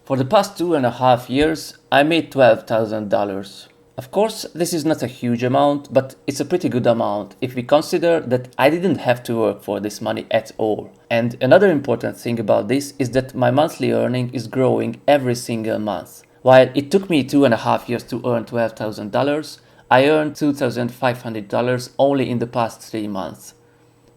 For the past 2.5 years, I made $12,000. Of course, this is not a huge amount, but it's a pretty good amount if we consider that I didn't have to work for this money at all. And another important thing about this is that my monthly earning is growing every single month. While it took me 2.5 years to earn $12,000, I earned $2,500 only in the past 3 months.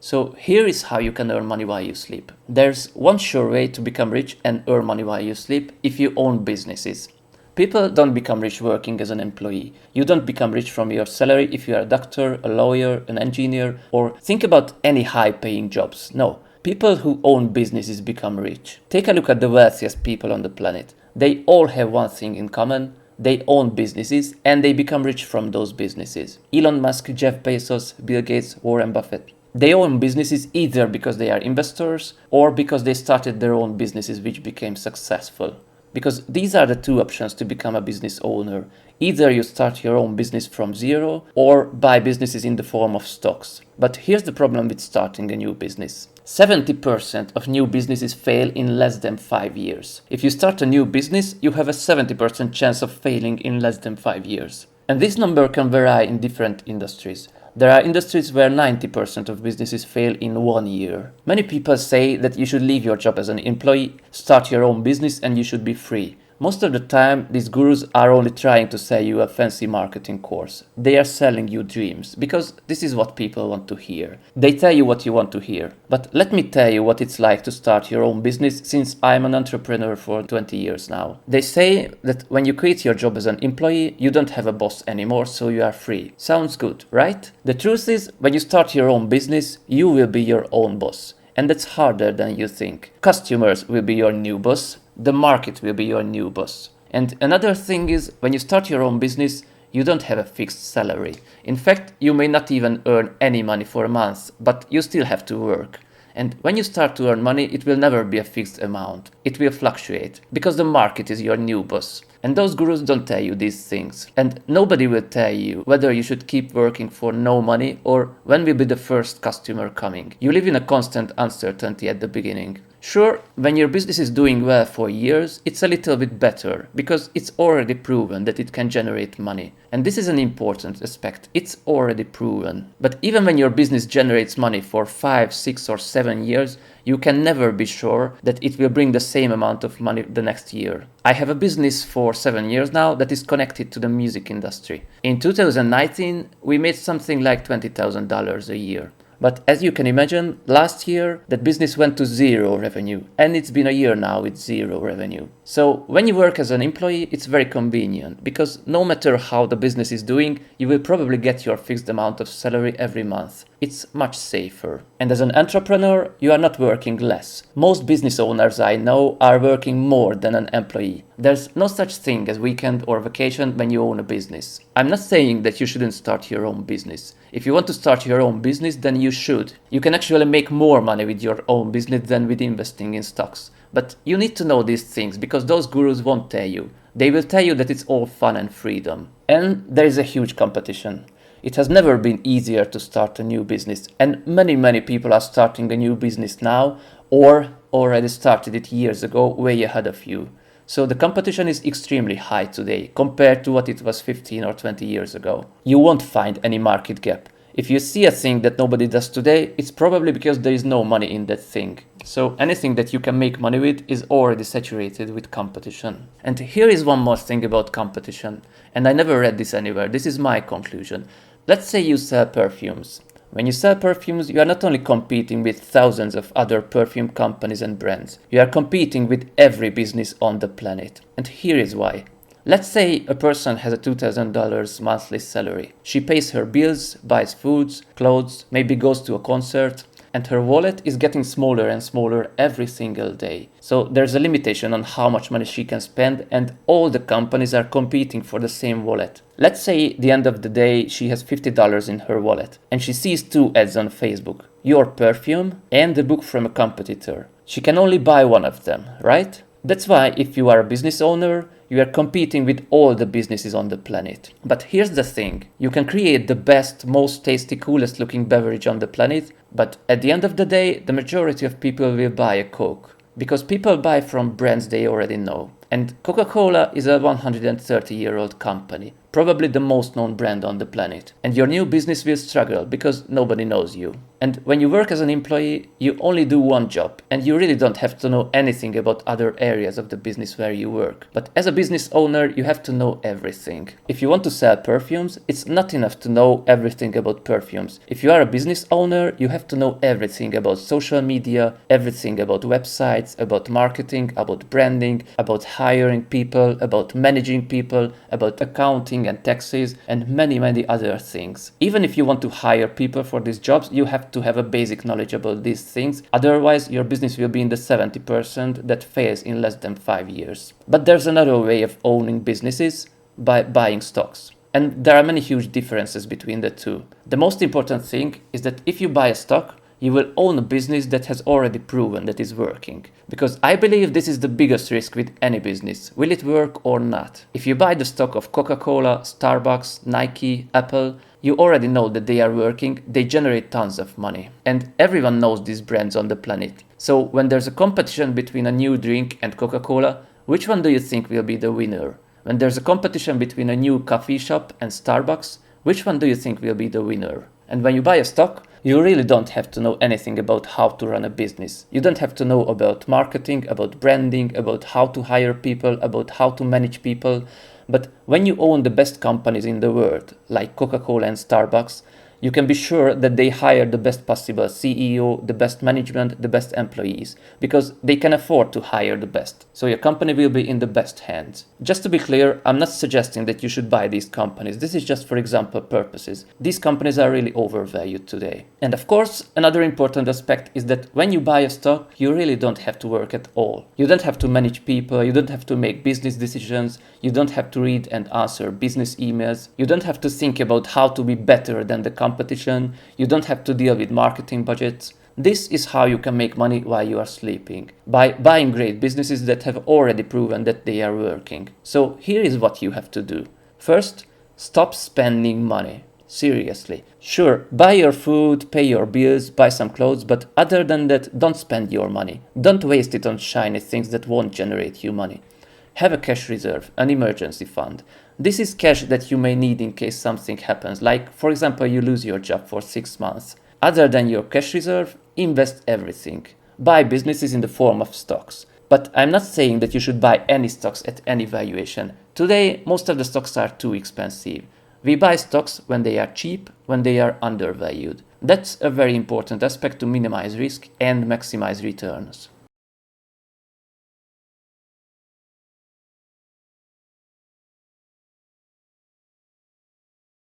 So here is how you can earn money while you sleep. There's one sure way to become rich and earn money while you sleep if you own businesses. People don't become rich working as an employee. You don't become rich from your salary if you are a doctor, a lawyer, an engineer, or think about any high-paying jobs. No, people who own businesses become rich. Take a look at the wealthiest people on the planet. They all have one thing in common. They own businesses and they become rich from those businesses. Elon Musk, Jeff Bezos, Bill Gates, Warren Buffett. They own businesses either because they are investors or because they started their own businesses which became successful. Because these are the two options to become a business owner. Either you start your own business from zero or buy businesses in the form of stocks. But here's the problem with starting a new business. 70% of new businesses fail in less than 5 years. If you start a new business, you have a 70% chance of failing in less than 5 years. And this number can vary in different industries. There are industries where 90% of businesses fail in 1 year. Many people say that you should leave your job as an employee, start your own business, and you should be free. Most of the time, these gurus are only trying to sell you a fancy marketing course. They are selling you dreams, because this is what people want to hear. They tell you what you want to hear. But let me tell you what it's like to start your own business, since I'm an entrepreneur for 20 years now. They say that when you quit your job as an employee, you don't have a boss anymore, so you are free. Sounds good, right? The truth is, when you start your own business, you will be your own boss. And that's harder than you think. Customers will be your new boss. The market will be your new boss. And another thing is, when you start your own business, you don't have a fixed salary. In fact, you may not even earn any money for a month, but you still have to work. And when you start to earn money, it will never be a fixed amount. It will fluctuate, because the market is your new boss. And those gurus don't tell you these things. And nobody will tell you whether you should keep working for no money or when will be the first customer coming. You live in a constant uncertainty at the beginning. Sure, when your business is doing well for years, it's a little bit better because it's already proven that it can generate money. And this is an important aspect. It's already proven. But even when your business generates money for 5, 6 or 7 years, you can never be sure that it will bring the same amount of money the next year. I have a business for 7 years now that is connected to the music industry. In 2019, we made something like $20,000 a year. But as you can imagine, last year that business went to zero revenue, and it's been a year now with zero revenue. So when you work as an employee, it's very convenient because no matter how the business is doing, you will probably get your fixed amount of salary every month. It's much safer. And as an entrepreneur, you are not working less. Most business owners I know are working more than an employee. There's no such thing as weekend or vacation when you own a business. I'm not saying that you shouldn't start your own business. If you want to start your own business, then you should. You can actually make more money with your own business than with investing in stocks. But you need to know these things because those gurus won't tell you. They will tell you that it's all fun and freedom. And there is a huge competition. It has never been easier to start a new business, and many people are starting a new business now or already started it years ago, way ahead of you. So the competition is extremely high today compared to what it was 15 or 20 years ago. You won't find any market gap. If you see a thing that nobody does today, it's probably because there is no money in that thing. So anything that you can make money with is already saturated with competition. And here is one more thing about competition. And I never read this anywhere. This is my conclusion. Let's say you sell perfumes. When you sell perfumes, you are not only competing with thousands of other perfume companies and brands. You are competing with every business on the planet. And here is why. Let's say a person has a $2,000 monthly salary. She pays her bills, buys foods, clothes, maybe goes to a concert, and her wallet is getting smaller and smaller every single day. So there's a limitation on how much money she can spend, and all the companies are competing for the same wallet. Let's say at the end of the day she has $50 in her wallet, and she sees 2 ads on Facebook, your perfume and the book from a competitor. She can only buy one of them, right? That's why if you are a business owner, you are competing with all the businesses on the planet. But here's the thing, you can create the best, most tasty, coolest looking beverage on the planet, but at the end of the day, the majority of people will buy a Coke. Because people buy from brands they already know. And Coca-Cola is a 130-year-old company, probably the most known brand on the planet. And your new business will struggle because nobody knows you. And when you work as an employee, you only do one job, and you really don't have to know anything about other areas of the business where you work. But as a business owner, you have to know everything. If you want to sell perfumes, it's not enough to know everything about perfumes. If you are a business owner, you have to know everything about social media, everything about websites, about marketing, about branding, about hiring people, about managing people, about accounting and taxes, and many, many other things. Even if you want to hire people for these jobs, you have to have a basic knowledge about these things. Otherwise, your business will be in the 70% that fails in less than 5 years. But there's another way of owning businesses, by buying stocks. And there are many huge differences between the two. The most important thing is that if you buy a stock, you will own a business that has already proven that is working. Because I believe this is the biggest risk with any business. Will it work or not? If you buy the stock of Coca-Cola, Starbucks, Nike, Apple, you already know that they are working, they generate tons of money. And everyone knows these brands on the planet. So when there's a competition between a new drink and Coca-Cola, which one do you think will be the winner? When there's a competition between a new coffee shop and Starbucks, which one do you think will be the winner? And when you buy a stock, you really don't have to know anything about how to run a business. You don't have to know about marketing, about branding, about how to hire people, about how to manage people. But when you own the best companies in the world, like Coca-Cola and Starbucks, you can be sure that they hire the best possible CEO, the best management, the best employees, because they can afford to hire the best. So your company will be in the best hands. Just to be clear, I'm not suggesting that you should buy these companies. This is just for example purposes. These companies are really overvalued today. And of course, another important aspect is that when you buy a stock, you really don't have to work at all. You don't have to manage people, you don't have to make business decisions, you don't have to read and answer business emails, you don't have to think about how to be better than the competition, you don't have to deal with marketing budgets. This is how you can make money while you are sleeping, by buying great businesses that have already proven that they are working. So here is what you have to do. First, stop spending money. Seriously. Sure, buy your food, pay your bills, buy some clothes, but other than that, don't spend your money. Don't waste it on shiny things that won't generate you money. Have a cash reserve, an emergency fund. This is cash that you may need in case something happens, like for example you lose your job for 6 months. Other than your cash reserve, invest everything. Buy businesses in the form of stocks. But I'm not saying that you should buy any stocks at any valuation. Today, most of the stocks are too expensive. We buy stocks when they are cheap, when they are undervalued. That's a very important aspect to minimize risk and maximize returns.